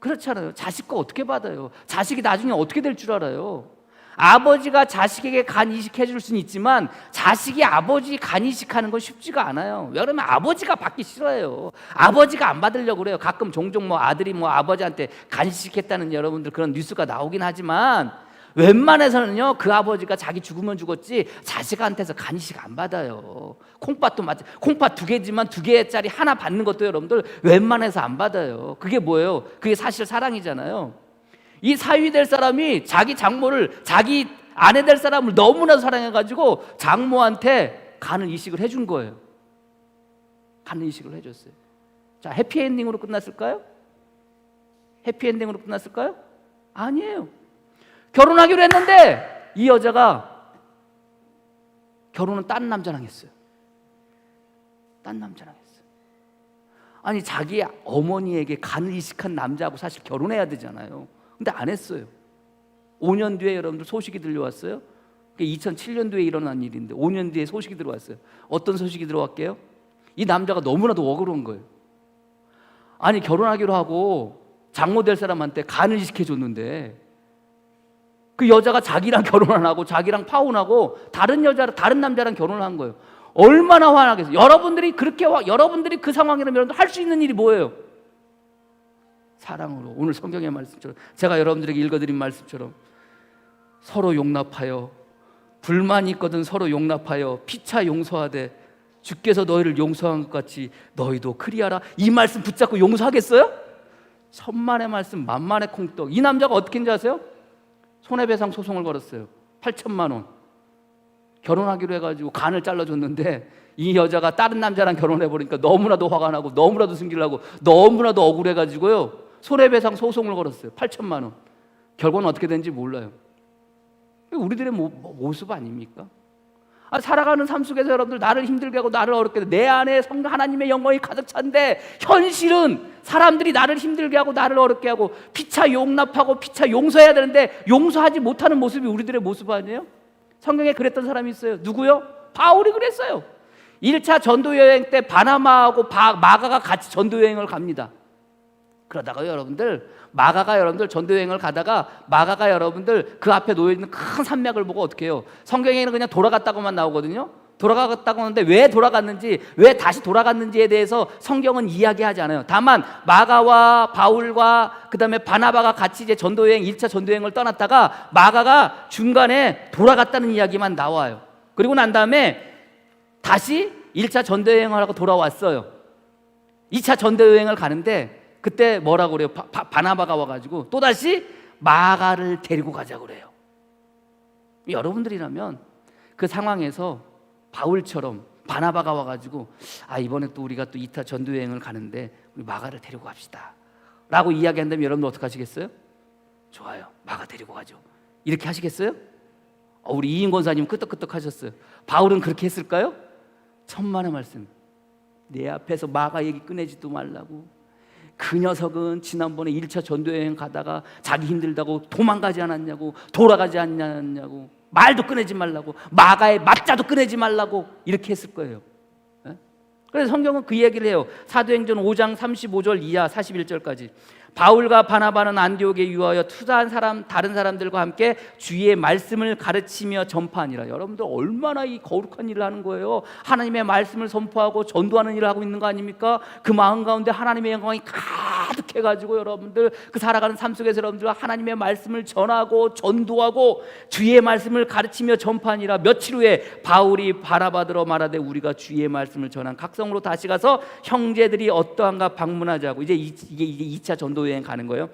그렇잖아요. 자식 거 어떻게 받아요? 자식이 나중에 어떻게 될 줄 알아요? 아버지가 자식에게 간 이식해 줄 수는 있지만 자식이 아버지 간 이식하는 건 쉽지가 않아요. 왜냐면 아버지가 받기 싫어해요. 아버지가 안 받으려고 그래요. 가끔 종종 뭐 아들이 뭐 아버지한테 간 이식했다는 여러분들 그런 뉴스가 나오긴 하지만 웬만해서는요 그 아버지가 자기 죽으면 죽었지 자식한테서 간 이식 안 받아요. 콩팥도 마찬 콩팥 2개지만 2개짜리 하나 받는 것도 여러분들 웬만해서 안 받아요. 그게 뭐예요? 그게 사실 사랑이잖아요. 이 사위 될 사람이 자기 장모를 자기 아내 될 사람을 너무나 사랑해가지고 장모한테 간을 이식을 해준 거예요. 간을 이식을 해줬어요. 자, 해피엔딩으로 끝났을까요? 해피엔딩으로 끝났을까요? 아니에요. 결혼하기로 했는데 이 여자가 결혼은 딴 남자랑 했어요. 딴 남자랑 했어요. 아니 자기 어머니에게 간을 이식한 남자하고 사실 결혼해야 되잖아요. 근데 안 했어요. 5년 뒤에 여러분들 소식이 들려왔어요. 2007년도에 일어난 일인데 5년 뒤에 소식이 들어왔어요. 어떤 소식이 들어왔게요? 이 남자가 너무나도 억울한 거예요. 아니 결혼하기로 하고 장모 될 사람한테 간을 이식해 줬는데 그 여자가 자기랑 결혼 안 하고 자기랑 파혼하고 다른 남자랑 결혼을 한 거예요. 얼마나 화나겠어요. 여러분들이 그 상황이라면 할 수 있는 일이 뭐예요? 사랑으로 오늘 성경의 말씀처럼 제가 여러분들에게 읽어드린 말씀처럼 서로 용납하여 불만이 있거든 서로 용납하여 피차 용서하되 주께서 너희를 용서한 것 같이 너희도 그리하라. 이 말씀 붙잡고 용서하겠어요? 천만의 말씀 만만의 콩떡. 이 남자가 어떻게 했는지 아세요? 손해배상 소송을 걸었어요. 8천만 원. 결혼하기로 해가지고 간을 잘라줬는데 이 여자가 다른 남자랑 결혼해버리니까 너무나도 화가 나고 너무나도 승질나고 너무나도 억울해가지고요 손해배상 소송을 걸었어요. 8천만 원. 결과는 어떻게 된지 몰라요. 우리들의 모습 아닙니까? 살아가는 삶 속에서 여러분들 나를 힘들게 하고 나를 어렵게 하고 내 안에 하나님의 영광이 가득 찬데 현실은 사람들이 나를 힘들게 하고 나를 어렵게 하고 피차 용납하고 피차 용서해야 되는데 용서하지 못하는 모습이 우리들의 모습 아니에요? 성경에 그랬던 사람이 있어요. 누구요? 바울이 그랬어요. 1차 전도여행 때 바나바하고 마가가 같이 전도여행을 갑니다. 그러다가 여러분들 마가가 여러분들 전도여행을 가다가 마가가 여러분들 그 앞에 놓여있는 큰 산맥을 보고 어떻게 해요? 성경에는 그냥 돌아갔다고만 나오거든요. 돌아갔다고 하는데 왜 돌아갔는지 왜 다시 돌아갔는지에 대해서 성경은 이야기하지 않아요. 다만 마가와 바울과 그 다음에 바나바가 같이 이제 전도여행 1차 전도여행을 떠났다가 마가가 중간에 돌아갔다는 이야기만 나와요. 그리고 난 다음에 다시 1차 전도여행을 하고 돌아왔어요. 2차 전도여행을 가는데 그때 뭐라고 그래요? 바나바가 와가지고 또다시 마가를 데리고 가자고 그래요. 여러분들이라면 그 상황에서 바울처럼 바나바가 와가지고 이번에 또 우리가 또 2차 전도여행을 가는데 우리 마가를 데리고 갑시다 라고 이야기한다면 여러분들 어떻게 하시겠어요? 좋아요, 마가 데리고 가죠. 이렇게 하시겠어요? 우리 이인 권사님 끄떡끄떡 하셨어요. 바울은 그렇게 했을까요? 천만의 말씀. 내 앞에서 마가 얘기 꺼내지도 말라고. 그 녀석은 지난번에 1차 전도여행 가다가 자기 힘들다고 도망가지 않았냐고, 돌아가지 않냐고, 말도 꺼내지 말라고, 마가의 맞자도 꺼내지 말라고 이렇게 했을 거예요. 그래서 성경은 그 얘기를 해요. 사도행전 5장 35절 이하 41절까지. 바울과 바나바는 안디옥에 유하여 투사한 다른 사람들과 함께 주의 말씀을 가르치며 전파하니라. 여러분들 얼마나 이 거룩한 일을 하는 거예요. 하나님의 말씀을 선포하고 전도하는 일을 하고 있는 거 아닙니까? 그 마음 가운데 하나님의 영광이 가득해가지고 여러분들 그 살아가는 삶 속에서 여러분들 하나님의 말씀을 전하고 전도하고 주의 말씀을 가르치며 전파하니라. 며칠 후에 바울이 바나바더러 말하되 우리가 주의 말씀을 전한 각성으로 다시 가서 형제들이 어떠한가 방문하자고. 이게 2차 전도 여행 가는 거예요.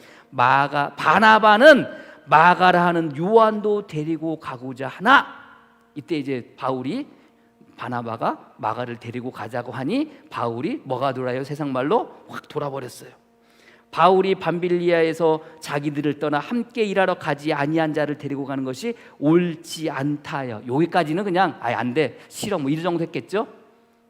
바나바는 마가라 하는 요한도 데리고 가고자 하나. 이때 이제 바나바가 마가를 데리고 가자고 하니 바울이 뭐가 돌아요? 세상 말로 확 돌아버렸어요. 바울이 밤빌리아에서 자기들을 떠나 함께 일하러 가지 아니한 자를 데리고 가는 것이 옳지 않다요. 여기까지는 그냥 안 돼, 싫어, 뭐 이 정도 했겠죠.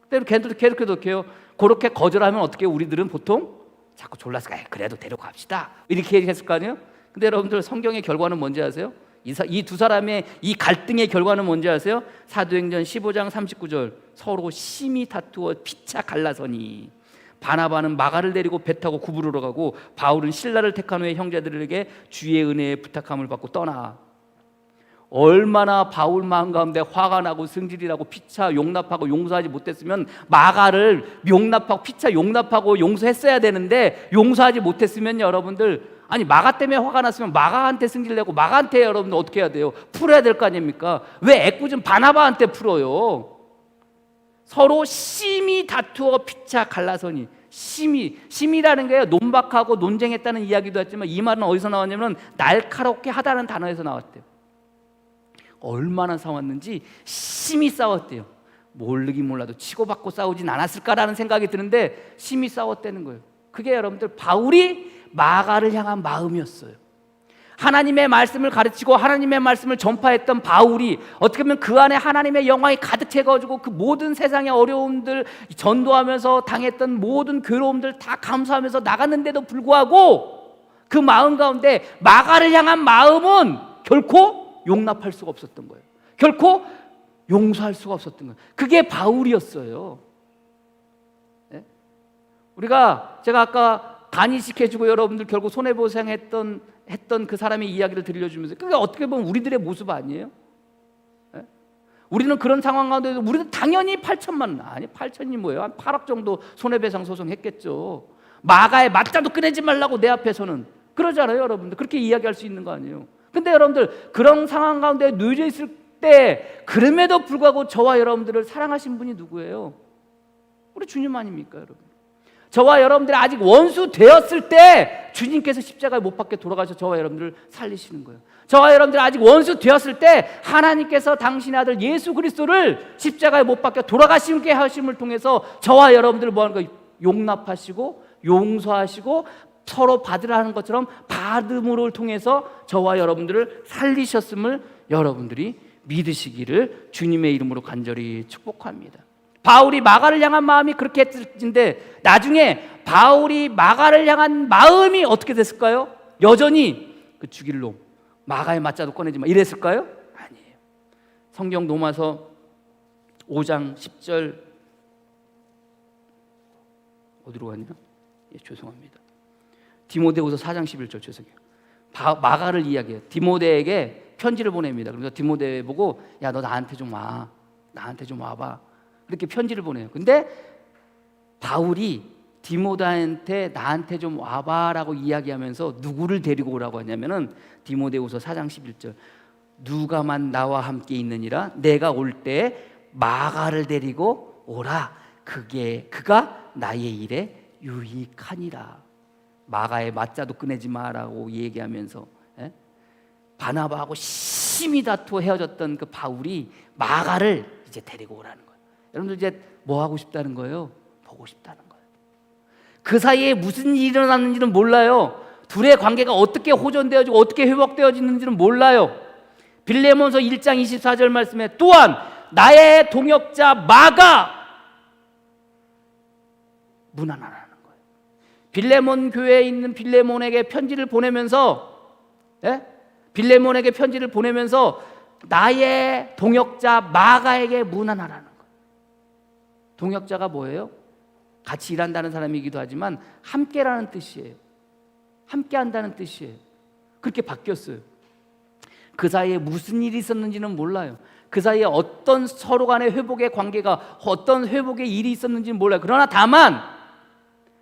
근데 계속해요. 그렇게 거절하면 어떻게 우리들은 보통 자꾸 졸라서 그래도 데려갑시다 이렇게 했을 거 아니에요. 근데 여러분들 성경의 결과는 뭔지 아세요? 이 두 사람의 이 갈등의 결과는 뭔지 아세요? 사도행전 15장 39절. 서로 심히 다투어 피차 갈라서니 바나바는 마가를 데리고 배 타고 구부르러 가고 바울은 신라를 택한 후에 형제들에게 주의 은혜에 부탁함을 받고 떠나. 얼마나 바울 마음 가운데 화가 나고 승질이 나고 피차 용납하고 용서하지 못했으면 마가를 용납하고 피차 용납하고 용서했어야 되는데 용서하지 못했으면 여러분들, 아니 마가 때문에 화가 났으면 마가한테 승질 내고 마가한테 여러분들 어떻게 해야 돼요? 풀어야 될 거 아닙니까? 왜 애꿎은 바나바한테 풀어요? 서로 심히 다투어 피차 갈라서니. 심이라는 게 논박하고 논쟁했다는 이야기도 했지만 이 말은 어디서 나왔냐면 날카롭게 하다는 단어에서 나왔대요. 얼마나 싸웠는지 심히 싸웠대요. 모르긴 몰라도 치고받고 싸우진 않았을까라는 생각이 드는데 심히 싸웠다는 거예요. 그게 여러분들 바울이 마가를 향한 마음이었어요. 하나님의 말씀을 가르치고 하나님의 말씀을 전파했던 바울이 어떻게 보면 그 안에 하나님의 영광이 가득해가지고 그 모든 세상의 어려움들 전도하면서 당했던 모든 괴로움들 다 감수하면서 나갔는데도 불구하고 그 마음 가운데 마가를 향한 마음은 결코 용납할 수가 없었던 거예요. 결코 용서할 수가 없었던 거예요. 그게 바울이었어요. 네? 제가 아까 간이식해주고 여러분들 결국 손해보상했던 그 사람의 이야기를 들려주면서 그게 어떻게 보면 우리들의 모습 아니에요? 네? 우리는 그런 상황 가운데도 우리는 당연히 8천만 원, 아니 8천이 뭐예요? 한 8억 정도 손해배상 소송했겠죠. 마가의 맞자도 꺼내지 말라고 내 앞에서는 그러잖아요. 여러분들 그렇게 이야기할 수 있는 거 아니에요? 근데 여러분들 그런 상황 가운데 놓여져 있을 때 그럼에도 불구하고 저와 여러분들을 사랑하신 분이 누구예요? 우리 주님 아닙니까 여러분? 저와 여러분들이 아직 원수 되었을 때 주님께서 십자가에 못 박혀 돌아가셔서 저와 여러분들을 살리시는 거예요. 저와 여러분들이 아직 원수 되었을 때 하나님께서 당신의 아들 예수 그리스도를 십자가에 못 박혀 돌아가시게 하심을 통해서 저와 여러분들을 뭐 하는 거예요? 용납하시고 용서하시고 서로 받으라는 것처럼 받음으로 통해서 저와 여러분들을 살리셨음을 여러분들이 믿으시기를 주님의 이름으로 간절히 축복합니다. 바울이 마가를 향한 마음이 그렇게 했을진데 나중에 바울이 마가를 향한 마음이 어떻게 됐을까요? 여전히 그 죽일 놈 마가의 맞자도 꺼내지 마 이랬을까요? 아니에요. 성경 로마서 5장 10절 어디로 갔냐? 예, 죄송합니다. 디모데후서 4장 11절 죄송해요. 마가를 이야기해요. 디모데에게 편지를 보냅니다. 그래서 디모데 보고 야 너 나한테 좀 와. 나한테 좀 와봐. 이렇게 편지를 보내요. 근데 바울이 디모데한테 나한테 좀 와봐라고 이야기하면서 누구를 데리고 오라고 하냐면은 디모데후서 4장 11절 누가만 나와 함께 있느니라 내가 올 때 마가를 데리고 오라. 그가 나의 일에 유익하니라. 마가의 맞자도 꺼내지 마라고 얘기하면서 바나바하고 심히 다투어 헤어졌던 그 바울이 마가를 이제 데리고 오라는 거예요. 여러분들 이제 뭐 하고 싶다는 거예요? 보고 싶다는 거예요. 그 사이에 무슨 일이 일어났는지는 몰라요. 둘의 관계가 어떻게 호전되어지고 어떻게 회복되어지는지는 몰라요. 빌레몬서 1장 24절 말씀에 또한 나의 동역자 마가 문안하라는 거예요. 빌레몬 교회에 있는 빌레몬에게 편지를 보내면서 빌레몬에게 편지를 보내면서 나의 동역자 마가에게 문안하라는 거예요. 동역자가 뭐예요? 같이 일한다는 사람이기도 하지만 함께라는 뜻이에요. 함께한다는 뜻이에요. 그렇게 바뀌었어요. 그 사이에 무슨 일이 있었는지는 몰라요. 그 사이에 어떤 서로 간의 회복의 관계가 어떤 회복의 일이 있었는지는 몰라요. 그러나 다만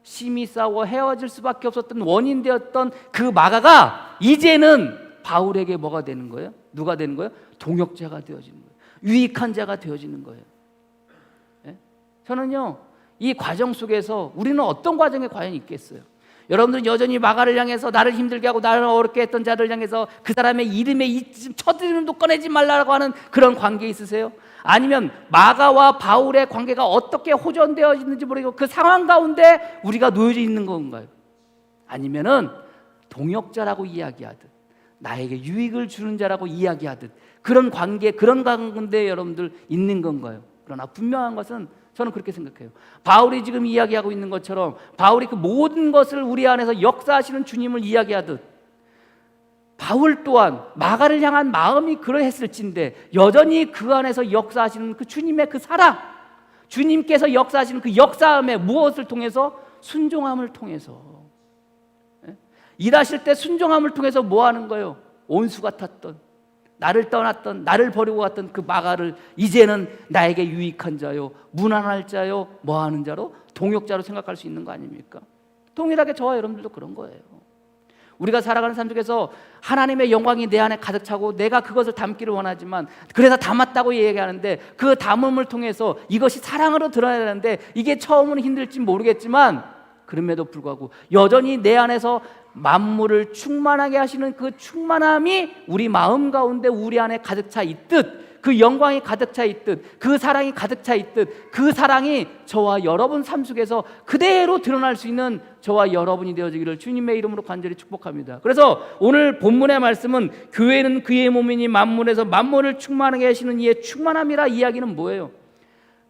심히 싸워 헤어질 수밖에 없었던 원인 되었던 그 마가가 이제는 바울에게 뭐가 되는 거예요? 누가 되는 거예요? 동역자가 되어지는 거예요. 유익한 자가 되어지는 거예요. 저는요 이 과정 속에서 우리는 어떤 과정에 과연 있겠어요? 여러분들은 여전히 마가를 향해서 나를 힘들게 하고 나를 어렵게 했던 자를 향해서 그 사람의 이름에 첫 이름도 꺼내지 말라고 하는 그런 관계 있으세요? 아니면 마가와 바울의 관계가 어떻게 호전되어지는지 모르겠고 그 상황 가운데 우리가 놓여져 있는 건가요? 아니면은 동역자라고 이야기하듯 나에게 유익을 주는 자라고 이야기하듯 그런 관계 그런 가운데 여러분들 있는 건가요? 그러나 분명한 것은 저는 그렇게 생각해요. 바울이 지금 이야기하고 있는 것처럼 바울이 그 모든 것을 우리 안에서 역사하시는 주님을 이야기하듯 바울 또한 마가를 향한 마음이 그러했을진데 여전히 그 안에서 역사하시는 그 주님의 그 사랑, 주님께서 역사하시는 그 역사함에 무엇을 통해서? 순종함을 통해서. 일하실 때 순종함을 통해서 뭐 하는 거예요? 온수 같았던 나를 떠났던, 나를 버리고 갔던 그 마가를 이제는 나에게 유익한 자요, 무난할 자요, 뭐하는 자로, 동역자로 생각할 수 있는 거 아닙니까? 동일하게 저와 여러분들도 그런 거예요. 우리가 살아가는 삶 속에서 하나님의 영광이 내 안에 가득 차고 내가 그것을 담기를 원하지만, 그래서 담았다고 얘기하는데 그 담음을 통해서 이것이 사랑으로 드러나야 되는데, 이게 처음은 힘들지 모르겠지만 그럼에도 불구하고 여전히 내 안에서 만물을 충만하게 하시는 그 충만함이 우리 마음 가운데, 우리 안에 가득 차 있듯, 그 영광이 가득 차 있듯, 그 사랑이 가득 차 있듯, 그 사랑이 저와 여러분 삶 속에서 그대로 드러날 수 있는 저와 여러분이 되어지기를 주님의 이름으로 간절히 축복합니다. 그래서 오늘 본문의 말씀은 교회는 그의 몸이니 만물에서 만물을 충만하게 하시는 이의 충만함이라 이야기는 뭐예요?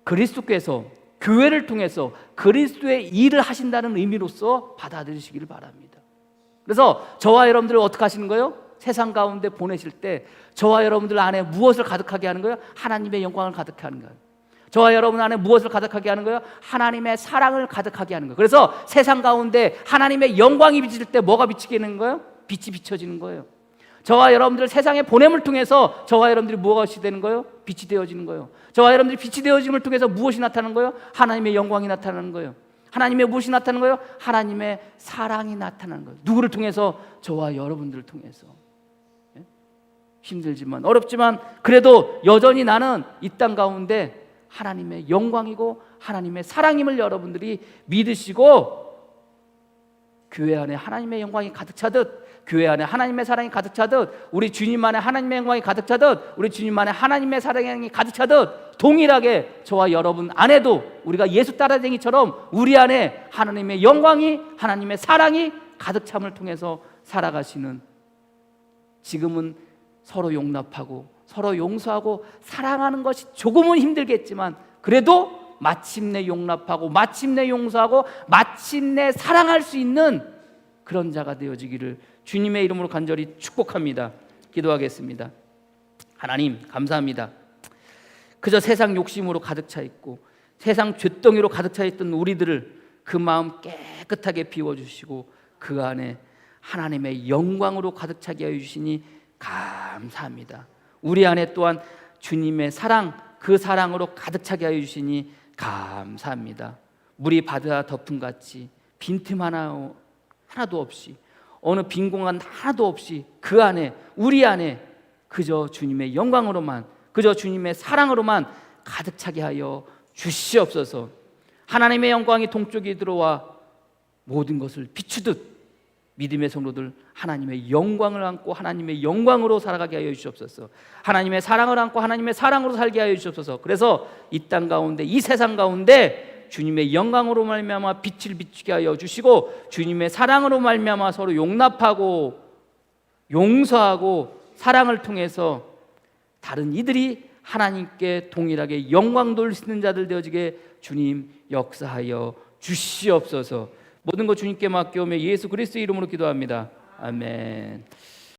그리스도께서 교회를 통해서 그리스도의 일을 하신다는 의미로서 받아들이시기를 바랍니다. 그래서 저와 여러분들을 어떻게 하시는 거예요? 세상 가운데 보내실 때 저와 여러분들 안에 무엇을 가득하게 하는 거예요? 하나님의 영광을 가득하게 하는 거예요. 저와 여러분 안에 무엇을 가득하게 하는 거예요? 하나님의 사랑을 가득하게 하는 거예요. 그래서 세상 가운데 하나님의 영광이 비칠 때 뭐가 비치게 되는 거예요? 빛이 비춰지는 거예요. 저와 여러분들 세상의 보냄을 통해서 저와 여러분들이 무엇이 되는 거예요? 빛이 되어지는 거예요. 저와 여러분들이 빛이 되어짐을 통해서 무엇이 나타나는 거예요? 하나님의 영광이 나타나는 거예요. 하나님의 무엇이 나타나는 거예요? 하나님의 사랑이 나타나는 거예요. 누구를 통해서? 저와 여러분들을 통해서. 힘들지만, 어렵지만 그래도 여전히 나는 이 땅 가운데 하나님의 영광이고 하나님의 사랑임을 여러분들이 믿으시고, 교회 안에 하나님의 영광이 가득 차듯, 교회 안에 하나님의 사랑이 가득 차듯, 우리 주님 안에 하나님의 영광이 가득 차듯, 우리 주님 안에 하나님의 사랑이 가득 차듯, 동일하게 저와 여러분 안에도 우리가 예수 따라쟁이처럼 우리 안에 하나님의 영광이, 하나님의 사랑이 가득 참을 통해서 살아가시는, 지금은 서로 용납하고 서로 용서하고 사랑하는 것이 조금은 힘들겠지만 그래도 마침내 용납하고 마침내 용서하고 마침내 사랑할 수 있는 그런 자가 되어지기를 주님의 이름으로 간절히 축복합니다. 기도하겠습니다. 하나님 감사합니다. 그저 세상 욕심으로 가득 차 있고 세상 쇳덩이로 가득 차 있던 우리들을 그 마음 깨끗하게 비워주시고 그 안에 하나님의 영광으로 가득 차게 하여 주시니 감사합니다. 우리 안에 또한 주님의 사랑, 그 사랑으로 가득 차게 하여 주시니 감사합니다. 물이 바다 덮음같이 빈틈 하나도 없이, 어느 빈 공간 하나도 없이 그 안에, 우리 안에 그저 주님의 영광으로만, 그저 주님의 사랑으로만 가득 차게 하여 주시옵소서. 하나님의 영광이 동쪽에 들어와 모든 것을 비추듯 믿음의 성도들 하나님의 영광을 안고 하나님의 영광으로 살아가게 하여 주시옵소서. 하나님의 사랑을 안고 하나님의 사랑으로 살게 하여 주시옵소서. 그래서 이 땅 가운데, 이 세상 가운데 주님의 영광으로 말미암아 빛을 비추게 하여 주시고, 주님의 사랑으로 말미암아 서로 용납하고 용서하고 사랑을 통해서 다른 이들이 하나님께 동일하게 영광 돌릴 수 있는 자들 되어지게 주님 역사하여 주시옵소서. 모든 것 주님께 맡겨오며 예수 그리스도의 이름으로 기도합니다. 아멘.